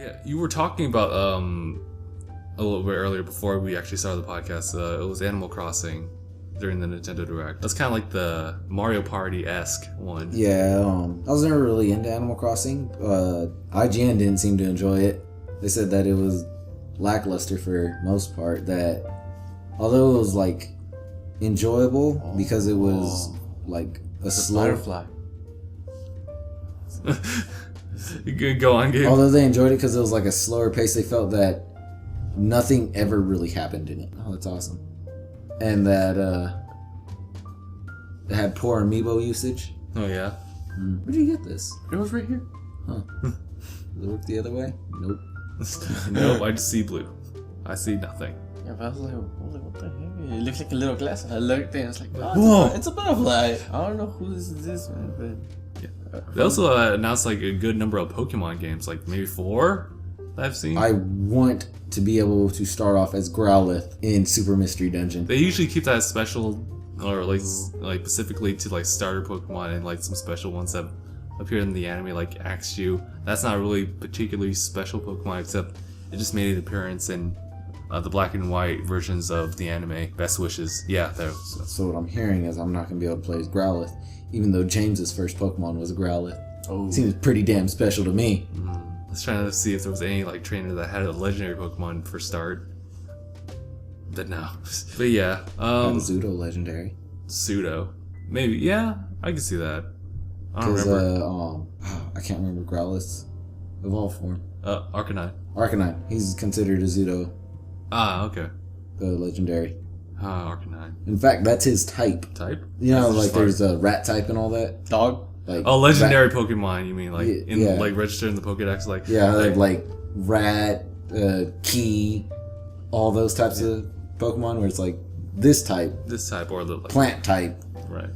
Yeah, you were talking about a little bit earlier before we actually started the podcast. It was Animal Crossing during the Nintendo Direct. That's kind of like the Mario Party-esque one. Yeah, I was never really into Animal Crossing. IGN didn't seem to enjoy it. They said that it was lackluster for most part. That although it was like enjoyable because it was like a slow butterfly. Go on, Gabe. Although they enjoyed it because it was like a slower pace, they felt that nothing ever really happened in it. Oh, that's awesome. And that it had poor amiibo usage. Oh, yeah? Where did you get this? It was right here. Huh. Does it work the other way? Nope. Nope, I just see blue. I see nothing. Yeah, but I was like, what the heck? It looks like a little glass. I looked and I was like, Whoa. It's a butterfly. I don't know who this is, man, but... They also announced like a good number of Pokemon games, like maybe 4 that I've seen. I want to be able to start off as Growlithe in Super Mystery Dungeon. They usually keep that special, or like specifically to like starter Pokemon and like some special ones that appear in the anime, like Axew. That's not really particularly special Pokemon, except it just made an appearance in the black and white versions of the anime. Best wishes. Yeah, So what I'm hearing is I'm not going to be able to play as Growlithe, even though James's first Pokemon was a Growlithe. Oh. Seems pretty damn special to me. I was trying to see if there was any like trainer that had a legendary Pokemon for start. But no. But yeah. Not a Pseudo legendary. Pseudo. Maybe. Yeah, I can see that. I don't remember. I can't remember Growlithe's evolved form. Arcanine. Arcanine. He's considered a Pseudo. Ah, okay. The legendary. Arcanine. In fact, that's his type. Type? You know, like there's a rat type and all that. Dog? Like legendary Pokemon, you mean? Like yeah. like registered in the Pokédex? Like like rat, key, all those types of Pokemon where it's like this type. This type or the... Like, plant type. Right.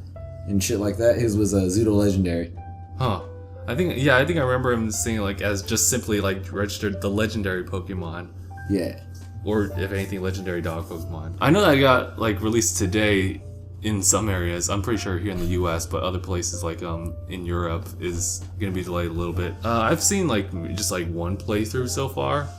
And shit like that. His was a Pseudo legendary. Huh. I think I remember him saying like as just simply like registered the legendary Pokemon. Yeah. Or if anything, legendary dog Pokemon. I know that I got like released today in some areas. I'm pretty sure here in the US, but other places like in Europe is gonna be delayed a little bit. I've seen like just like one playthrough so far.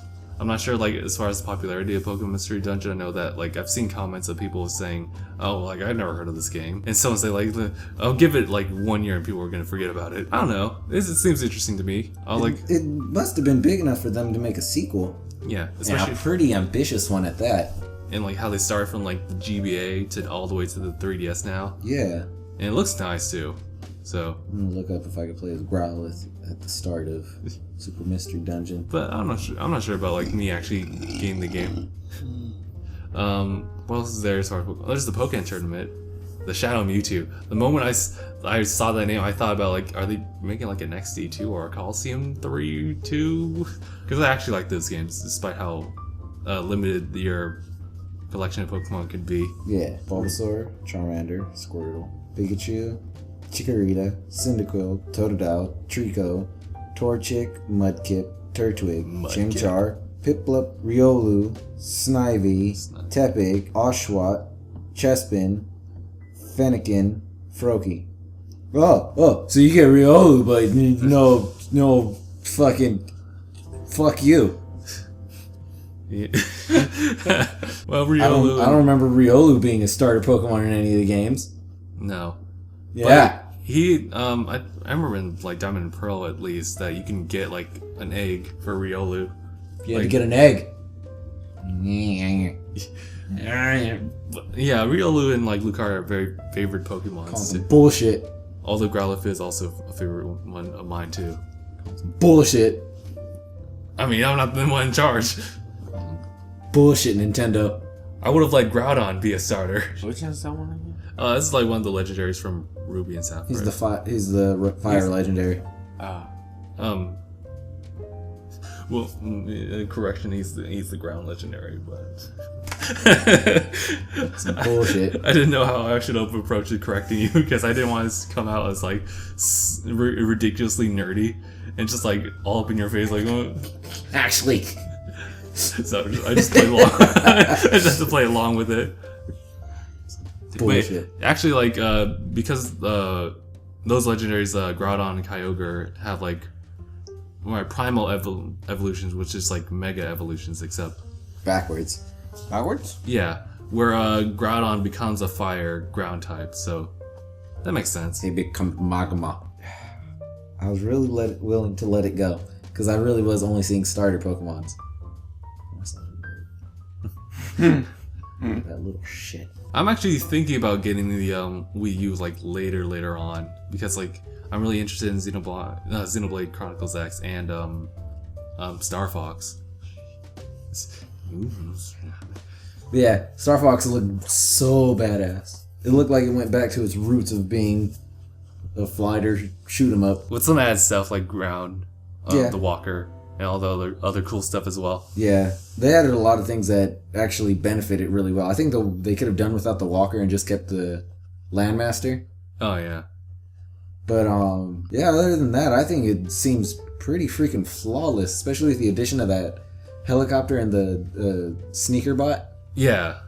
I'm not sure like as far as the popularity of Pokemon Mystery Dungeon. I know that like I've seen comments of people saying, oh, like I've never heard of this game, and someone say like I'll give it like 1 year and people are gonna forget about it. I don't know. It seems interesting to me. It must have been big enough for them to make a sequel. Yeah, especially a pretty ambitious one at that. And like how they started from like the GBA to all the way to the 3DS now. Yeah. And it looks nice too. So I'm gonna look up if I could play as Growlithe at the start of Super Mystery Dungeon. But I'm not sure about like me actually getting the game. What else is there as far as there's the Pokken Tournament, the Shadow Mewtwo. The moment I saw that name, I thought about like, are they making like an XD2 or a Coliseum 3-2? Because I actually like those games, despite how limited your collection of Pokemon could be. Yeah, Bulbasaur, Charmander, Squirtle, Pikachu, Chikorita, Cyndaquil, Totodile, Trico, Torchic, Mudkip, Turtwig, Chimchar, Piplup, Riolu, Snivy, Tepig, Oshawott, Chespin, Fennekin, Froakie. Oh, so you get Riolu, but no fucking fuck you. Yeah. Well, Riolu. I don't remember Riolu being a starter Pokemon in any of the games. No. Yeah. But he, I remember in like Diamond and Pearl at least that you can get like an egg for Riolu. You had to get an egg. Yeah, Riolu and like Lucario are very favorite Pokemon. Bullshit. Although Growlithe is also a favorite one of mine too. Bullshit. I mean, I'm not the one in charge. Bullshit, Nintendo. I would have let Groudon be a starter. Which one's that one again? This is like one of the legendaries from Ruby and Sapphire. He's the fire legendary. Well, correction, he's the ground legendary, but some bullshit. I didn't know how I should approach it correcting you because I didn't want it to come out as like ridiculously nerdy and just like all up in your face, like actually. So I just played along. I just have to play along with it. Bullshit. Wait, actually, like because those legendaries, Groudon and Kyogre, have like primal evolutions, which is like mega evolutions, except Backwards. Backwards? yeah, where Groudon becomes a fire ground type. So that makes sense. They become magma. I was really willing to let it go because I really was only seeing starter Pokemons. That little shit. I'm actually thinking about getting the Wii U like later on because like I'm really interested in Xenoblade Chronicles X and Star Fox. But yeah, Star Fox looked so badass. It looked like it went back to its roots of being a fighter shoot 'em up. With some added stuff like ground, Yeah. the walker, and all the other cool stuff as well. Yeah, they added a lot of things that actually benefited really well. I think they could have done without the walker and just kept the Landmaster. Oh yeah. But yeah, other than that, I think it seems pretty freaking flawless, especially with the addition of that helicopter and the sneaker bot. Yeah.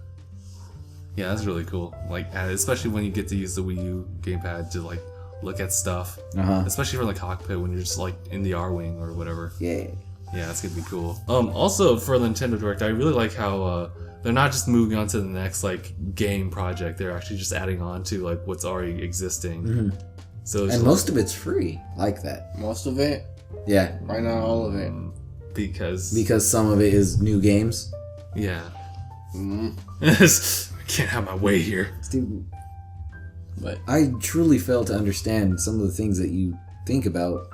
Yeah, that's really cool. Like, especially when you get to use the Wii U gamepad to like look at stuff. Especially for the cockpit when you're just like in the R-wing or whatever. Yeah. Yeah, that's gonna be cool. Also for the Nintendo Direct, I really like how they're not just moving on to the next like game project. They're actually just adding on to like what's already existing. So it's And most of it's free, like that. Most of it? Yeah, Right now, all of it. because some of it is new games. yeah. Mm. I can't have my way here. Dude, But I truly fail to understand some of the things that you think about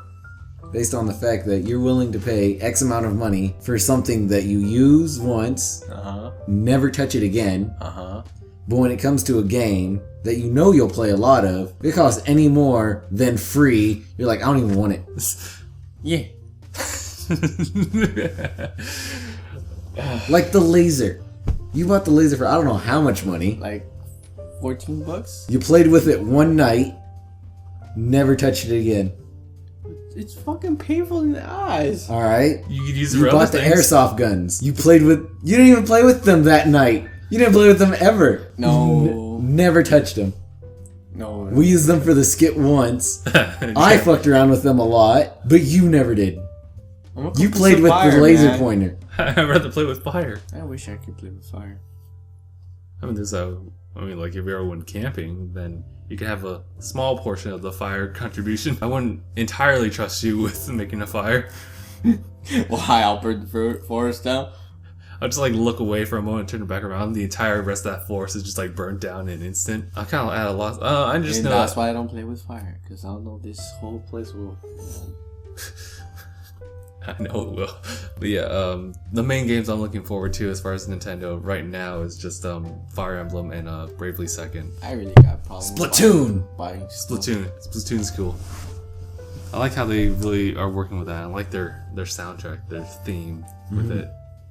based on the fact that you're willing to pay X amount of money for something that you use once, never touch it again. But when it comes to a game that you know you'll play a lot of, if it costs any more than free, you're like, I don't even want it. yeah. Like the laser. You bought the laser for I don't know how much money. Like $14? You played with it one night, never touched it again. It's fucking painful in the eyes. Alright? You could use it You for bought other the things. airsoft guns. You didn't even play with them that night. You didn't play with them ever. No. Never touched them. No. We used them for the skit once. I fucked around with them a lot, but you never did. You played with the laser pointer. I'd rather play with fire. I wish I could play with fire. I mean, like if you ever went camping, then you could have a small portion of the fire contribution. I wouldn't entirely trust you with making a fire. Why? I'll burn the forest down? I'll just like look away for a moment, turn it back around. The entire rest of that forest is just like burnt down in an instant. I kind of add a lot. I just And know that's why I don't play with fire, because I don't know this whole place will. I know it will. But yeah, the main games I'm looking forward to as far as Nintendo right now is just Fire Emblem and Bravely Second. I really got problems. Splatoon! Buying stuff. Splatoon's cool. I like how they really are working with that. I like their soundtrack, their theme with it.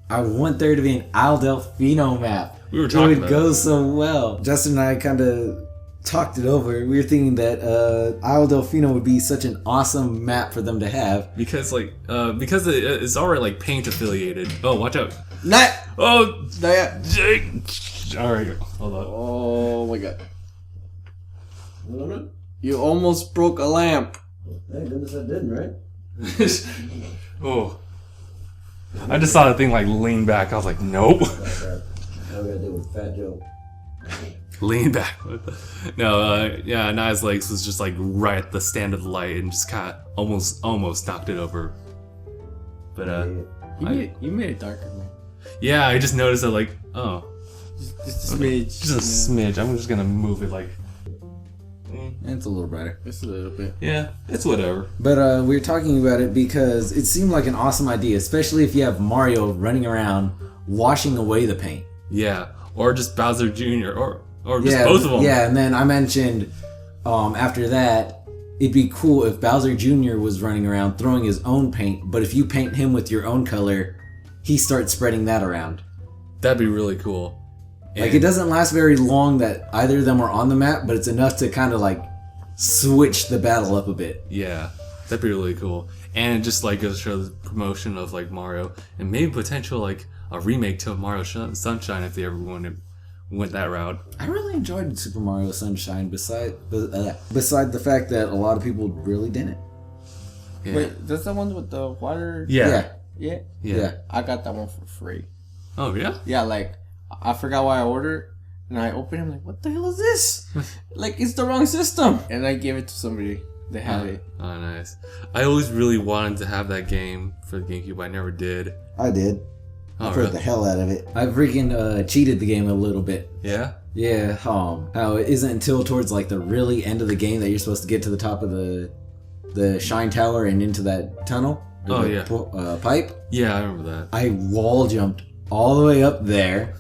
I want there to be an Isle Delfino map. We were talking It would about go so well. Justin and I kind of talked it over. We were thinking that Isle Delfino would be such an awesome map for them to have. because it's already like Paint affiliated. Oh, watch out! Not. Oh, Not Jake! All right, hold on. Oh my god. You almost broke a lamp. Thank goodness I didn't, right? Oh, I just saw the thing like lean back. I was like, nope. Now we gotta deal with Fat Joe. Lean back. No, yeah, Anaya's legs was just like right at the stand of the light and just kind of almost knocked it over. But You made it darker, man. yeah, I just noticed that like, oh, Just a smidge. just a smidge. I'm just gonna move it like, It's a little brighter. Just a little bit. yeah, it's whatever. But we were talking about it because it seemed like an awesome idea, especially if you have Mario running around washing away the paint. Yeah, or just Bowser Jr. or just both of them. Yeah, and then I mentioned after that, it'd be cool if Bowser Jr. was running around throwing his own paint, but if you paint him with your own color, he starts spreading that around. That'd be really cool. Like, it doesn't last very long that either of them are on the map, but it's enough to kind of like switch the battle up a bit. Yeah, that'd be really cool. And it just like goes to show the promotion of like Mario and maybe potential like a remake to Mario Sunshine if they ever went that route. I really enjoyed Super Mario Sunshine beside the fact that a lot of people really didn't. Yeah. Wait, that's the one with the water? Yeah. Yeah. Yeah. I got that one for free. Oh, yeah? Yeah, like, I forgot why I ordered, and I opened it, I'm like, what the hell is this? Like, it's the wrong system. And I gave it to somebody. They had it. Oh, nice. I always really wanted to have that game for the GameCube. I never did. I did. Oh, I played the hell out of it. I freaking cheated the game a little bit. Yeah? Yeah, how it isn't until towards like the really end of the game that you're supposed to get to the top of the Shine Tower and into that tunnel. Oh, yeah. Pipe. Yeah, I remember that. I wall jumped all the way up there,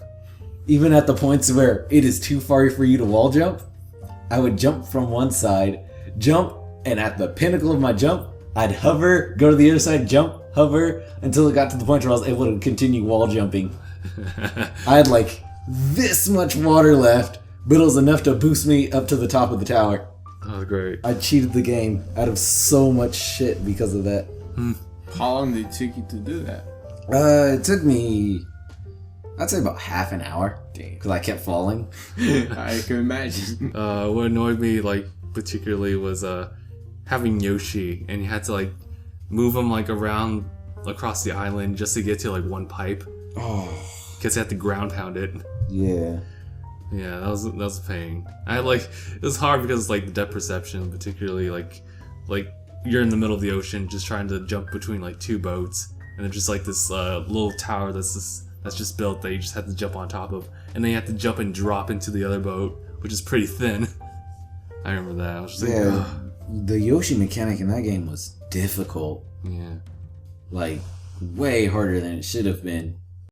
even at the points where it is too far for you to wall jump. I would jump from one side, jump, and at the pinnacle of my jump, I'd hover, go to the other side, jump, hover, until it got to the point where I was able to continue wall jumping. I had like this much water left, but it was enough to boost me up to the top of the tower. That was great. I cheated the game out of so much shit because of that. How long did it take you to do that? It took me, I'd say about half an hour. Damn. Because I kept falling. I can imagine. What annoyed me, like, particularly was having Yoshi, and you had to, like, move him, like, around across the island just to get to, like, one pipe. Oh. Because you had to ground pound it. Yeah. Yeah, that was a pain. I like it was hard because like the depth perception, particularly like you're in the middle of the ocean just trying to jump between like two boats, and there's just like this little tower that's just built that you just have to jump on top of, and then you have to jump and drop into the other boat, which is pretty thin. I remember that. I was just like, Yeah. The Yoshi mechanic in that game was difficult. yeah. Like way harder than it should have been.